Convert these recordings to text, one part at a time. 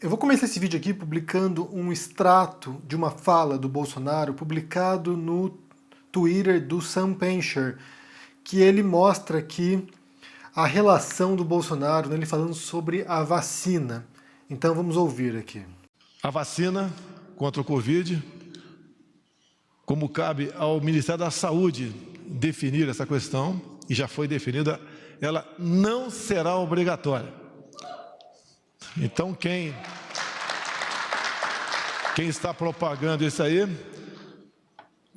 Eu vou começar esse vídeo aqui publicando um extrato de uma fala do Bolsonaro publicado no Twitter do Sam Pincher, que ele mostra aqui a relação do Bolsonaro, né, ele falando sobre a vacina. Então vamos ouvir aqui. A vacina contra o Covid, como cabe ao Ministério da Saúde definir essa questão, e já foi definida, ela não será obrigatória. Então quem está propagando isso aí,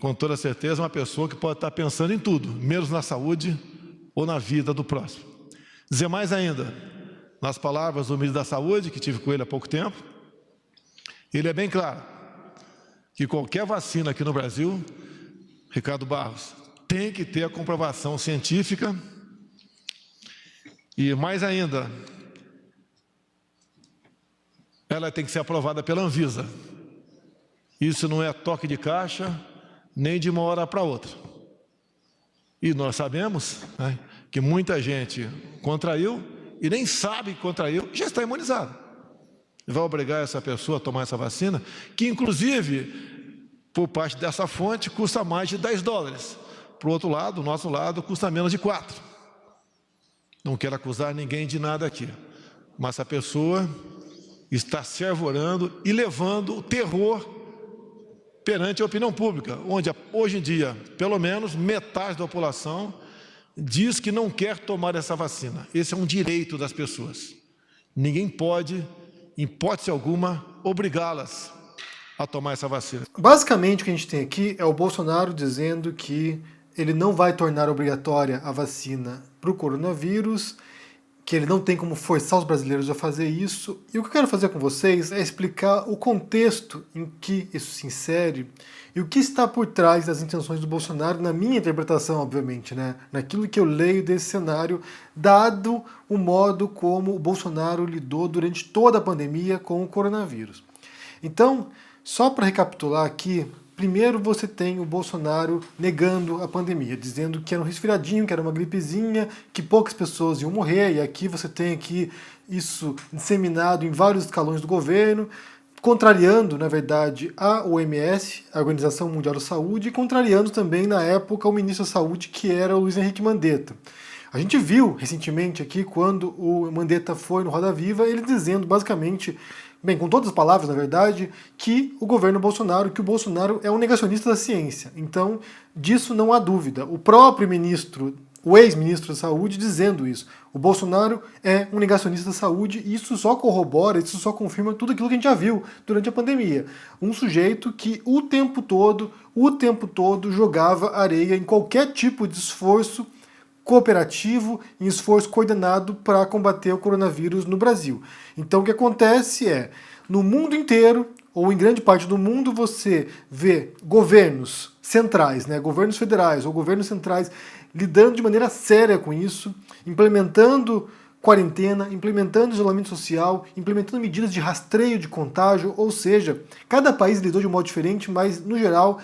com toda certeza, é uma pessoa que pode estar pensando em tudo, menos na saúde ou na vida do próximo. Dizer mais ainda, nas palavras do ministro da Saúde, que tive com ele há pouco tempo, ele é bem claro que qualquer vacina aqui no Brasil, Ricardo Barros, tem que ter a comprovação científica e, mais ainda, ela tem que ser aprovada pela Anvisa. Isso não é toque de caixa, nem de uma hora para outra. E nós sabemos, né, que muita gente contraiu e nem sabe que contraiu e já está imunizado. Vai obrigar essa pessoa a tomar essa vacina, que inclusive, por parte dessa fonte, custa mais de $10. Por outro lado, do nosso lado, custa menos de 4. Não quero acusar ninguém de nada aqui, mas essa pessoa está se arvorando e levando o terror perante a opinião pública, onde hoje em dia, pelo menos metade da população diz que não quer tomar essa vacina. Esse é um direito das pessoas. Ninguém pode, em hipótese alguma, obrigá-las a tomar essa vacina. Basicamente o que a gente tem aqui é o Bolsonaro dizendo que ele não vai tornar obrigatória a vacina para o coronavírus, que ele não tem como forçar os brasileiros a fazer isso. E o que eu quero fazer com vocês é explicar o contexto em que isso se insere e o que está por trás das intenções do Bolsonaro, na minha interpretação, obviamente, né? Naquilo que eu leio desse cenário, dado o modo como o Bolsonaro lidou durante toda a pandemia com o coronavírus. Então, só para recapitular aqui, primeiro você tem o Bolsonaro negando a pandemia, dizendo que era um resfriadinho, que era uma gripezinha, que poucas pessoas iam morrer, e aqui você tem aqui isso disseminado em vários escalões do governo, contrariando, na verdade, a OMS, a Organização Mundial da Saúde, e contrariando também, na época, o ministro da Saúde, que era o Luiz Henrique Mandetta. A gente viu recentemente aqui, quando o Mandetta foi no Roda Viva, ele dizendo, basicamente, bem, com todas as palavras, na verdade, que o governo Bolsonaro, que o Bolsonaro é um negacionista da ciência. Então, disso não há dúvida. O próprio ministro, o ex-ministro da Saúde, dizendo isso. O Bolsonaro é um negacionista da saúde e isso só corrobora, isso só confirma tudo aquilo que a gente já viu durante a pandemia. Um sujeito que o tempo todo jogava areia em qualquer tipo de esforço cooperativo, em esforço coordenado para combater o coronavírus no Brasil. Então o que acontece é, no mundo inteiro, ou em grande parte do mundo, você vê governos centrais, né, governos federais ou governos centrais lidando de maneira séria com isso, implementando quarentena, implementando isolamento social, implementando medidas de rastreio de contágio, ou seja, cada país lidou de um modo diferente, mas no geral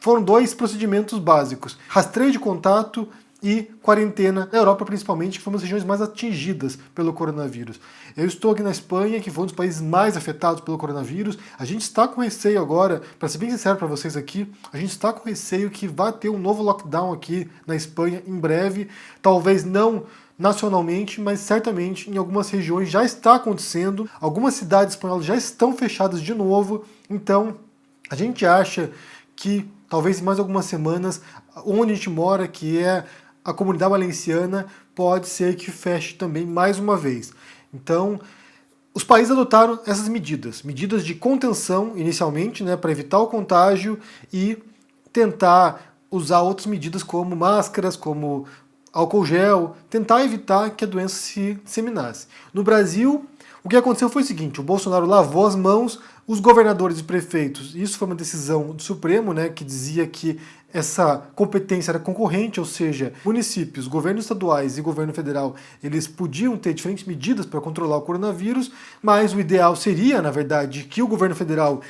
foram dois procedimentos básicos: rastreio de contato e quarentena, na Europa principalmente, que foram as regiões mais atingidas pelo coronavírus. Eu estou aqui na Espanha, que foi um dos países mais afetados pelo coronavírus. A gente está com receio agora, para ser bem sincero para vocês aqui, a gente está com receio que vai ter um novo lockdown aqui na Espanha em breve, talvez não nacionalmente, mas certamente em algumas regiões já está acontecendo, algumas cidades espanholas já estão fechadas de novo, então a gente acha que talvez em mais algumas semanas, onde a gente mora, que é a Comunidade Valenciana, pode ser que feche também mais uma vez. Então, os países adotaram essas medidas de contenção inicialmente, né, para evitar o contágio e tentar usar outras medidas como máscaras, como álcool gel, tentar evitar que a doença se disseminasse. No Brasil, o que aconteceu foi o seguinte: o Bolsonaro lavou as mãos, os governadores e prefeitos, isso foi uma decisão do Supremo, né, que dizia que essa competência era concorrente, ou seja, municípios, governos estaduais e governo federal, eles podiam ter diferentes medidas para controlar o coronavírus, mas o ideal seria, na verdade, que o governo federal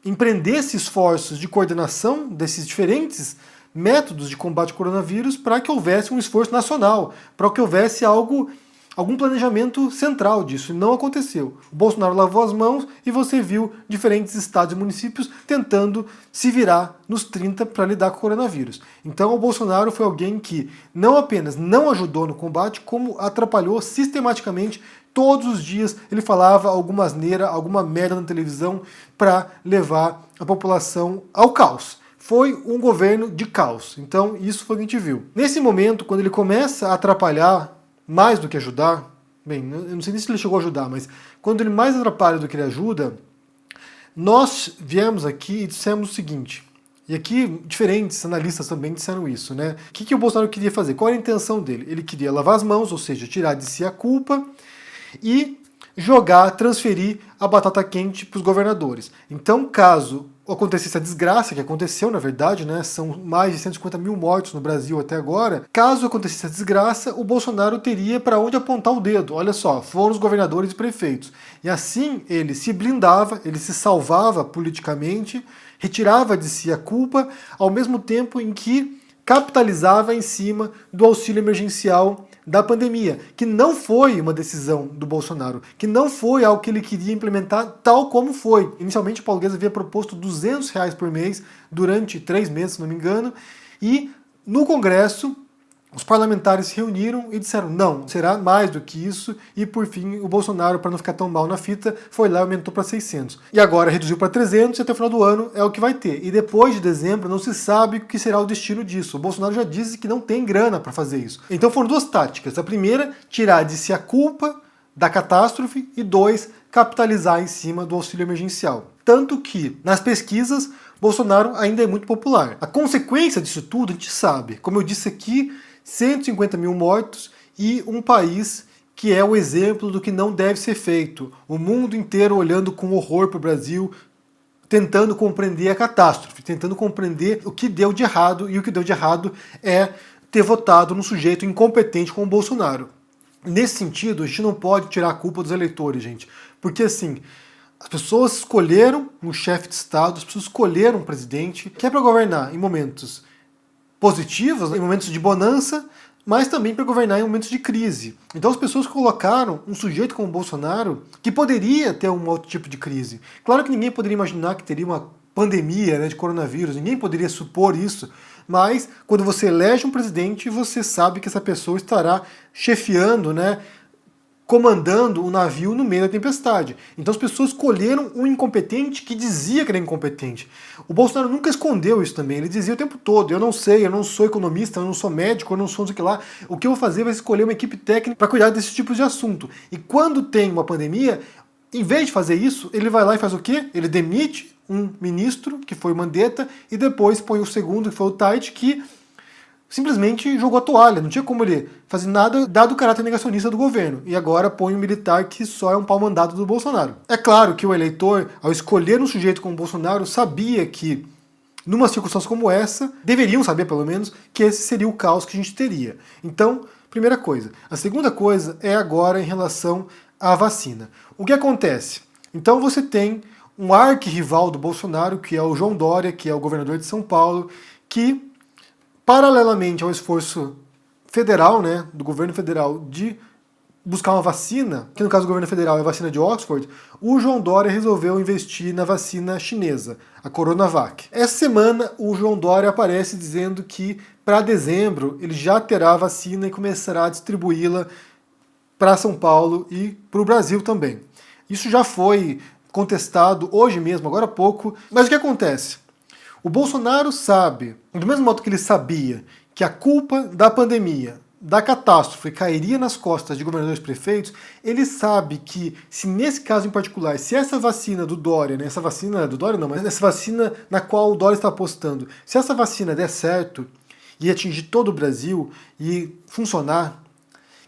empreendesse esforços de coordenação desses diferentes métodos de combate ao coronavírus para que houvesse um esforço nacional, para que houvesse algo algum planejamento central disso, e não aconteceu. O Bolsonaro lavou as mãos e você viu diferentes estados e municípios tentando se virar nos 30 para lidar com o coronavírus. Então o Bolsonaro foi alguém que não apenas não ajudou no combate, como atrapalhou sistematicamente. Todos os dias ele falava alguma asneira, alguma merda na televisão para levar a população ao caos. Foi um governo de caos. Então isso foi o que a gente viu. Nesse momento, quando ele começa a atrapalhar mais do que ajudar, bem, eu não sei nem se ele chegou a ajudar, mas quando ele mais atrapalha do que ele ajuda, nós viemos aqui e dissemos o seguinte, e aqui diferentes analistas também disseram isso, né? O que o Bolsonaro queria fazer? Qual era a intenção dele? Ele queria lavar as mãos, ou seja, tirar de si a culpa e jogar, transferir a batata quente para os governadores. Então, caso acontecesse a desgraça, que aconteceu na verdade, né, são mais de 150 mil mortos no Brasil até agora, caso acontecesse a desgraça, o Bolsonaro teria para onde apontar o dedo. Olha só, foram os governadores e prefeitos. E assim ele se blindava, ele se salvava politicamente, retirava de si a culpa, ao mesmo tempo em que capitalizava em cima do auxílio emergencial da pandemia, que não foi uma decisão do Bolsonaro, que não foi algo que ele queria implementar tal como foi. Inicialmente o Paulo Guedes havia proposto R$200 por mês durante 3 meses, se não me engano, e no Congresso os parlamentares se reuniram e disseram não, será mais do que isso, e por fim o Bolsonaro, para não ficar tão mal na fita, foi lá e aumentou para 600. E agora reduziu para 300 e até o final do ano é o que vai ter. E depois de dezembro não se sabe o que será o destino disso. O Bolsonaro já disse que não tem grana para fazer isso. Então foram 2 táticas. A primeira, tirar de si a culpa da catástrofe, e 2, capitalizar em cima do auxílio emergencial. Tanto que, nas pesquisas, Bolsonaro ainda é muito popular. A consequência disso tudo a gente sabe. Como eu disse aqui, 150 mil mortos e um país que é o exemplo do que não deve ser feito. O mundo inteiro olhando com horror para o Brasil, tentando compreender a catástrofe, tentando compreender o que deu de errado, e o que deu de errado é ter votado num sujeito incompetente como o Bolsonaro. Nesse sentido, a gente não pode tirar a culpa dos eleitores, gente, porque assim, as pessoas escolheram um chefe de Estado, as pessoas escolheram um presidente que é para governar em momentos positivos, em momentos de bonança, mas também para governar em momentos de crise. Então as pessoas colocaram um sujeito como o Bolsonaro que poderia ter um outro tipo de crise. Claro que ninguém poderia imaginar que teria uma pandemia, né, de coronavírus, ninguém poderia supor isso, mas quando você elege um presidente, você sabe que essa pessoa estará chefiando, né, comandando o navio no meio da tempestade. Então as pessoas escolheram um incompetente que dizia que era incompetente. O Bolsonaro nunca escondeu isso também, ele dizia o tempo todo, eu não sei, eu não sou economista, eu não sou médico, eu não sou não sei o que lá, o que eu vou fazer vai escolher uma equipe técnica para cuidar desse tipo de assunto. E quando tem uma pandemia, em vez de fazer isso, ele vai lá e faz o quê? Ele demite um ministro, que foi o Mandetta, e depois põe o segundo, que foi o Tait, que simplesmente jogou a toalha, não tinha como ele fazer nada, dado o caráter negacionista do governo. E agora põe um militar que só é um pau-mandado do Bolsonaro. É claro que o eleitor, ao escolher um sujeito como o Bolsonaro, sabia que, numa circunstância como essa, deveriam saber pelo menos, que esse seria o caos que a gente teria. Então, primeira coisa. A segunda coisa é agora em relação à vacina. O que acontece? Então você tem um arquirrival do Bolsonaro, que é o João Dória, que é o governador de São Paulo, que paralelamente ao esforço federal, né, do governo federal de buscar uma vacina, que no caso do governo federal é a vacina de Oxford, o João Dória resolveu investir na vacina chinesa, a Coronavac. Essa semana o João Dória aparece dizendo que para dezembro ele já terá a vacina e começará a distribuí-la para São Paulo e para o Brasil também. Isso já foi contestado hoje mesmo, agora há pouco, mas o que acontece? O Bolsonaro sabe, do mesmo modo que ele sabia que a culpa da pandemia, da catástrofe, cairia nas costas de governadores e prefeitos, ele sabe que, se nesse caso em particular, se essa vacina do Dória, né, essa vacina do Dória não, mas essa vacina na qual o Dória está apostando, se essa vacina der certo e atingir todo o Brasil e funcionar,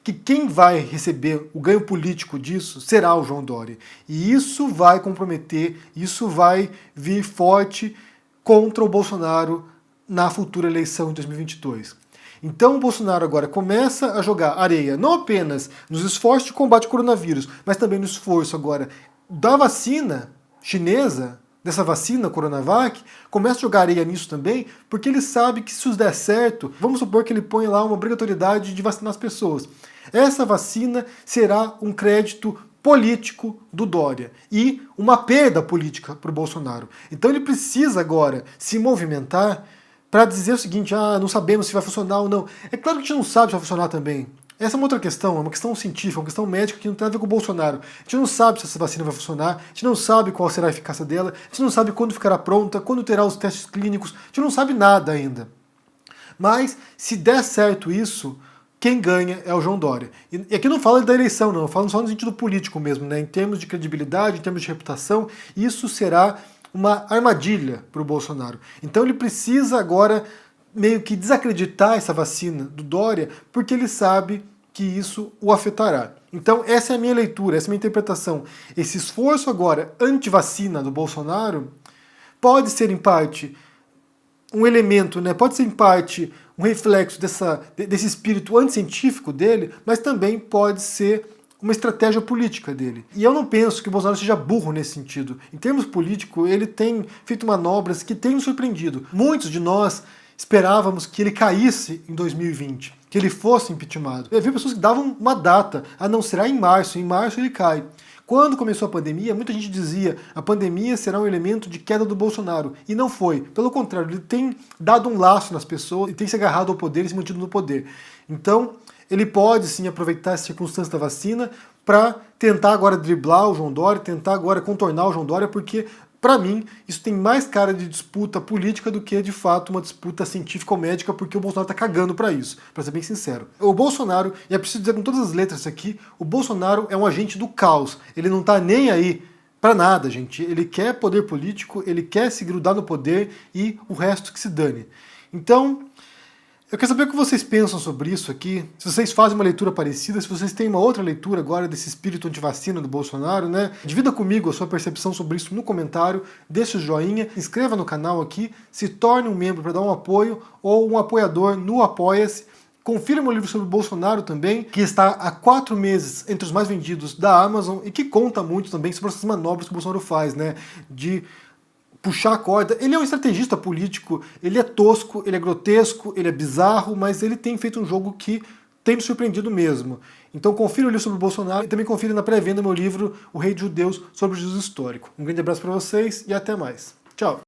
que quem vai receber o ganho político disso será o João Dória. E isso vai comprometer, isso vai vir forte contra o Bolsonaro na futura eleição de 2022. Então o Bolsonaro agora começa a jogar areia, não apenas nos esforços de combate ao coronavírus, mas também no esforço agora da vacina chinesa, dessa vacina, Coronavac, começa a jogar areia nisso também, porque ele sabe que se isso der certo, vamos supor que ele põe lá uma obrigatoriedade de vacinar as pessoas. Essa vacina será um crédito político do Dória e uma perda política para o Bolsonaro. Então ele precisa agora se movimentar para dizer o seguinte, não sabemos se vai funcionar ou não. É claro que a gente não sabe se vai funcionar também. Essa é uma outra questão, é uma questão científica, uma questão médica que não tem a ver com o Bolsonaro. A gente não sabe se essa vacina vai funcionar, a gente não sabe qual será a eficácia dela, a gente não sabe quando ficará pronta, quando terá os testes clínicos, a gente não sabe nada ainda. Mas, se der certo isso, quem ganha é o João Dória. E aqui não falo da eleição, não, eu falo só no sentido político mesmo, né? Em termos de credibilidade, em termos de reputação, isso será uma armadilha para o Bolsonaro. Então ele precisa agora meio que desacreditar essa vacina do Dória, porque ele sabe que isso o afetará. Então essa é a minha leitura, essa é a minha interpretação. Esse esforço agora anti-vacina do Bolsonaro pode ser em parte um elemento, né? Pode ser em parte um reflexo desse espírito anticientífico dele, mas também pode ser uma estratégia política dele. E eu não penso que o Bolsonaro seja burro nesse sentido. Em termos políticos, ele tem feito manobras que têm nos surpreendido. Muitos de nós esperávamos que ele caísse em 2020, que ele fosse impeachmentado. Eu vi pessoas que davam uma data, não será em março ele cai. Quando começou a pandemia, muita gente dizia a pandemia será um elemento de queda do Bolsonaro. E não foi. Pelo contrário, ele tem dado um laço nas pessoas e tem se agarrado ao poder e se mantido no poder. Então, ele pode sim aproveitar essa circunstância da vacina para tentar agora driblar o João Dória, tentar agora contornar o João Dória, porque, para mim, isso tem mais cara de disputa política do que, de fato, uma disputa científica ou médica, porque o Bolsonaro está cagando para isso, para ser bem sincero. O Bolsonaro, e é preciso dizer com todas as letras aqui, o Bolsonaro é um agente do caos. Ele não está nem aí para nada, gente. Ele quer poder político, ele quer se grudar no poder e o resto que se dane. Então, eu quero saber o que vocês pensam sobre isso aqui, se vocês fazem uma leitura parecida, se vocês têm uma outra leitura agora desse espírito antivacina do Bolsonaro, né? Divida comigo a sua percepção sobre isso no comentário, deixa o joinha, se inscreva no canal aqui, se torne um membro para dar um apoio ou um apoiador no Apoia-se. Confira meu livro sobre o Bolsonaro também, que está há 4 meses entre os mais vendidos da Amazon e que conta muito também sobre essas manobras que o Bolsonaro faz, né? De puxar a corda. Ele é um estrategista político, ele é tosco, ele é grotesco, ele é bizarro, mas ele tem feito um jogo que tem me surpreendido mesmo. Então confira o livro sobre o Bolsonaro e também confira na pré-venda meu livro O Rei dos Judeus sobre o Jesus Histórico. Um grande abraço para vocês e até mais. Tchau!